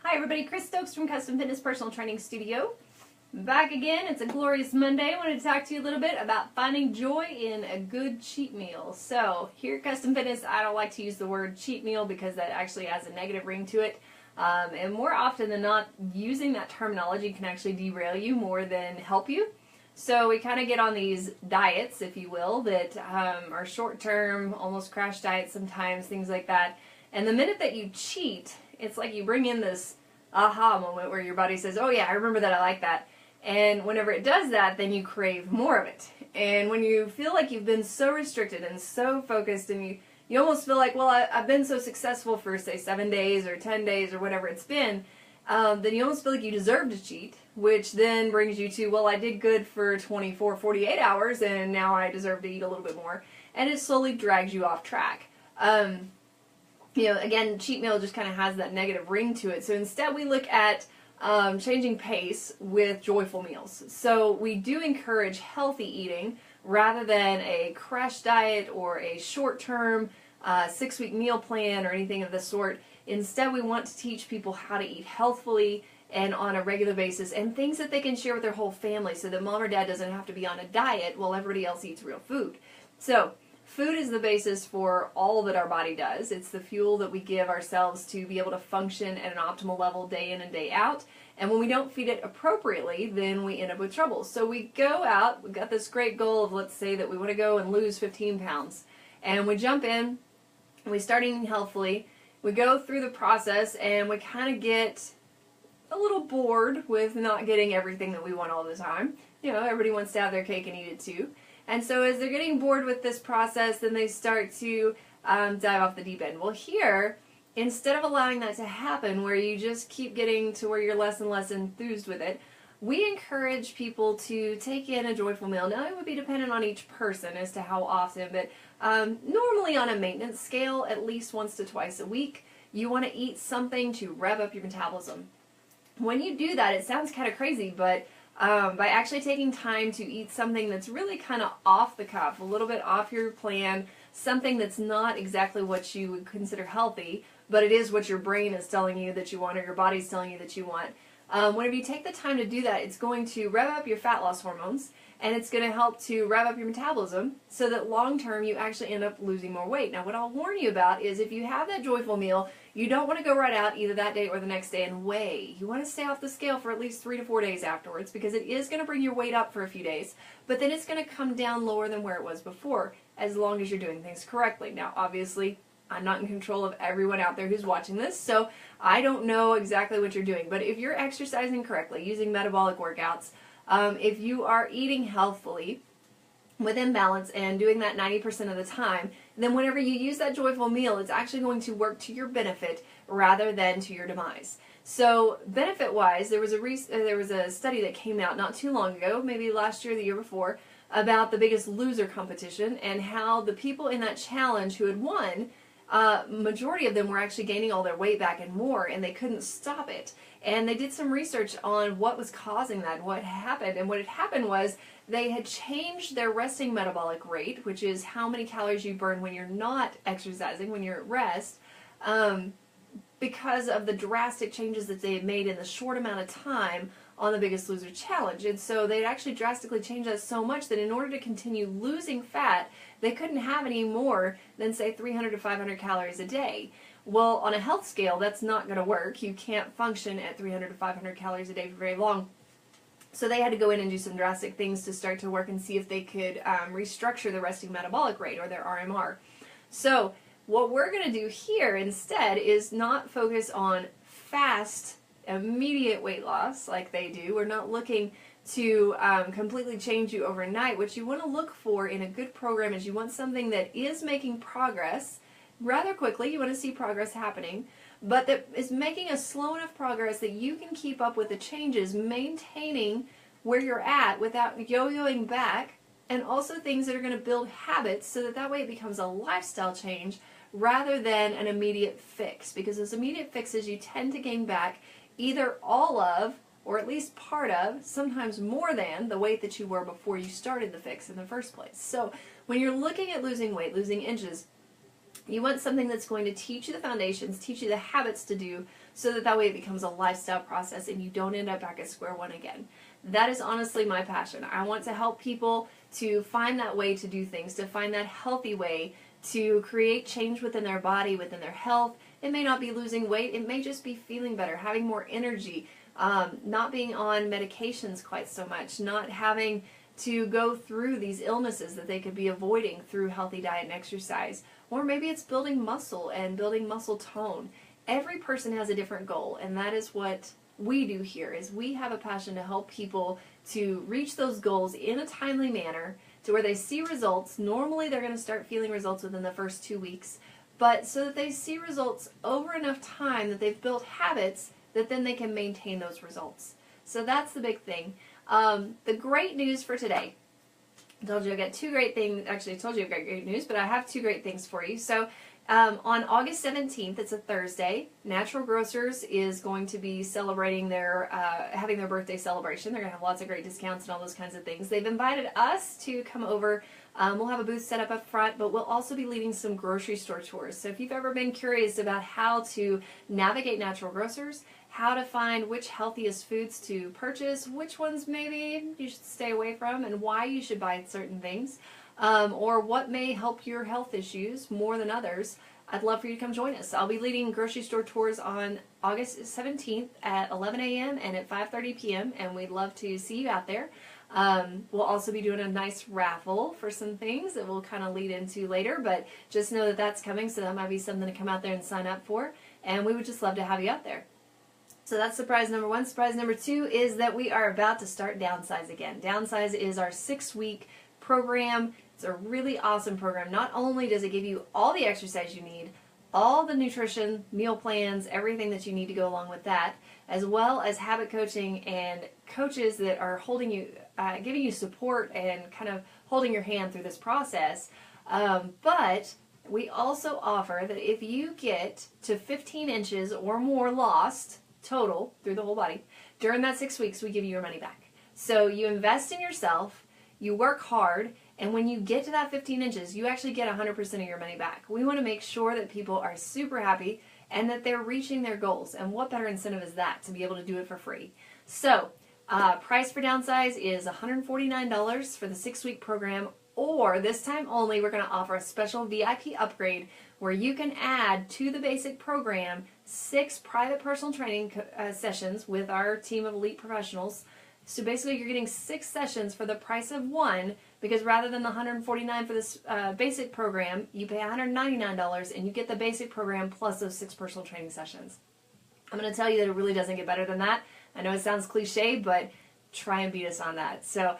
Hi everybody, Chris Stokes from Custom Fitness Personal Training Studio. Back again, it's a glorious Monday. I wanted to talk to you a little bit about finding joy in a good cheat meal. So here at Custom Fitness, I don't like to use the word cheat meal because that actually has a negative ring to it. And more often than not, using that terminology can actually derail you more than help you. So we kind of get on these diets, if you will, that are short-term, almost crash diets sometimes, things like that. And the minute that you cheat, it's like you bring in this aha moment where your body says, oh yeah, I remember that, I like that. And whenever it does that, then you crave more of it. And when you feel like you've been so restricted and so focused and you almost feel like, well, I've been so successful for, say, 7 days or 10 days or whatever it's been, then you almost feel like you deserve to cheat, which then brings you to, well, I did good for 24, 48 hours and now I deserve to eat a little bit more. And it slowly drags you off track. Again, cheat meal just kind of has that negative ring to it. So instead we look at changing pace with joyful meals. So we do encourage healthy eating rather than a crash diet or a short-term 6-week meal plan or anything of the sort. Instead, we want to teach people how to eat healthfully and on a regular basis and things that they can share with their whole family so that mom or dad doesn't have to be on a diet while everybody else eats real food. So food is the basis for all that our body does. It's the fuel that we give ourselves to be able to function at an optimal level day in and day out. And when we don't feed it appropriately, then we end up with trouble. So we go out, we've got this great goal of, let's say that we want to go and lose 15 pounds. And we jump in, and we start eating healthfully. We go through the process, and we kind of get a little bored with not getting everything that we want all the time. You know, everybody wants to have their cake and eat it too. And so as they're getting bored with this process, then they start to dive off the deep end. Well, here, instead of allowing that to happen, where you just keep getting to where you're less and less enthused with it, we encourage people to take in a joyful meal. Now, it would be dependent on each person as to how often, but normally on a maintenance scale, at least once to twice a week, you want to eat something to rev up your metabolism. When you do that, it sounds kind of crazy, but by actually taking time to eat something that's really kind of off the cuff, a little bit off your plan, something that's not exactly what you would consider healthy, but it is what your brain is telling you that you want or your body's telling you that you want. Whenever you take the time to do that, it's going to rev up your fat loss hormones, and it's going to help to rev up your metabolism so that long term you actually end up losing more weight. Now, what I'll warn you about is if you have that joyful meal, you don't want to go right out either that day or the next day and weigh. You want to stay off the scale for at least 3 to 4 days afterwards because it is going to bring your weight up for a few days, but then it's going to come down lower than where it was before as long as you're doing things correctly. Now, obviously, I'm not in control of everyone out there who's watching this, so I don't know exactly what you're doing. But if you're exercising correctly, using metabolic workouts, if you are eating healthfully, within balance, and doing that 90% of the time, then whenever you use that joyful meal, it's actually going to work to your benefit rather than to your demise. So benefit-wise, there was a study that came out not too long ago, maybe last year or the year before, about the Biggest Loser competition and how the people in that challenge who had won, majority of them were actually gaining all their weight back and more, and they couldn't stop it. And they did some research on what was causing that, what happened. And what had happened was they had changed their resting metabolic rate, which is how many calories you burn when you're not exercising, when you're at rest, because of the drastic changes that they had made in the short amount of time on the Biggest Loser challenge. And so they'd actually drastically changed that so much that in order to continue losing fat, they couldn't have any more than, say, 300 to 500 calories a day. Well, on a health scale, that's not going to work. You can't function at 300 to 500 calories a day for very long. So they had to go in and do some drastic things to start to work and see if they could restructure the resting metabolic rate, or their RMR. So what we're going to do here instead is not focus on fast, immediate weight loss like they do. We're not looking to completely change you overnight. What you want to look for in a good program is you want something that is making progress rather quickly. You want to see progress happening, but that is making a slow enough progress that you can keep up with the changes, maintaining where you're at without yo-yoing back, and also things that are going to build habits so that that way it becomes a lifestyle change rather than an immediate fix. Because those immediate fixes you tend to gain back either all of, or at least part of, sometimes more than, the weight that you were before you started the fix in the first place. So when you're looking at losing weight, losing inches, you want something that's going to teach you the foundations, teach you the habits to do so that way it becomes a lifestyle process and you don't end up back at square one again. That is honestly my passion. I want to help people to find that way to do things, to find that healthy way to create change within their body, within their health. It may not be losing weight, it may just be feeling better, having more energy, not being on medications quite so much, not having to go through these illnesses that they could be avoiding through healthy diet and exercise. Or maybe it's building muscle and building muscle tone. Every person has a different goal, and that is what we do here, is we have a passion to help people to reach those goals in a timely manner to where they see results. Normally they're going to start feeling results within the first 2 weeks, but so that they see results over enough time that they've built habits that then they can maintain those results. So that's the big thing. The great news for today, I told you I got two great things. Actually, I told you I've got great news, but I have two great things for you. So on August 17th, it's a Thursday, Natural Grocers is going to be celebrating their, having their birthday celebration. They're going to have lots of great discounts and all those kinds of things. They've invited us to come over. We'll have a booth set up front, but we'll also be leading some grocery store tours. So if you've ever been curious about how to navigate Natural Grocers, how to find which healthiest foods to purchase, which ones maybe you should stay away from, and why you should buy certain things, or what may help your health issues more than others, I'd love for you to come join us. I'll be leading grocery store tours on August 17th at 11 a.m. and at 5:30 p.m., and we'd love to see you out there. We'll also be doing a nice raffle for some things that we'll kind of lead into later, but just know that that's coming, so that might be something to come out there and sign up for, and we would just love to have you out there. So that's surprise number one. Surprise number two is that we are about to start Downsize again. Downsize is our 6-week program. It's a really awesome program. Not only does it give you all the exercise you need, all the nutrition, meal plans, everything that you need to go along with that, as well as habit coaching and coaches that are holding you, giving you support and kind of holding your hand through this process. But we also offer that if you get to 15 inches or more lost total through the whole body, during that 6 weeks, we give you your money back. So you invest in yourself, you work hard, and when you get to that 15 inches, you actually get 100% of your money back. We want to make sure that people are super happy and that they're reaching their goals. And what better incentive is that, to be able to do it for free? So, price for Downsize is $149 for the 6-week program, or this time only, we're going to offer a special VIP upgrade where you can add to the basic program 6 private personal training sessions with our team of elite professionals. So basically you're getting 6 sessions for the price of 1, because rather than the $149 for this basic program, you pay $199 and you get the basic program plus those 6 personal training sessions. I'm going to tell you that it really doesn't get better than that. I know it sounds cliche, but try and beat us on that. So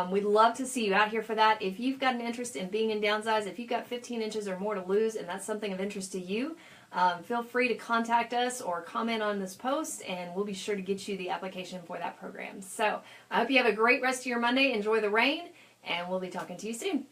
we'd love to see you out here for that. If you've got an interest in being in Downsize, if you've got 15 inches or more to lose and that's something of interest to you, feel free to contact us or comment on this post, and we'll be sure to get you the application for that program. So I hope you have a great rest of your Monday. Enjoy the rain, and we'll be talking to you soon.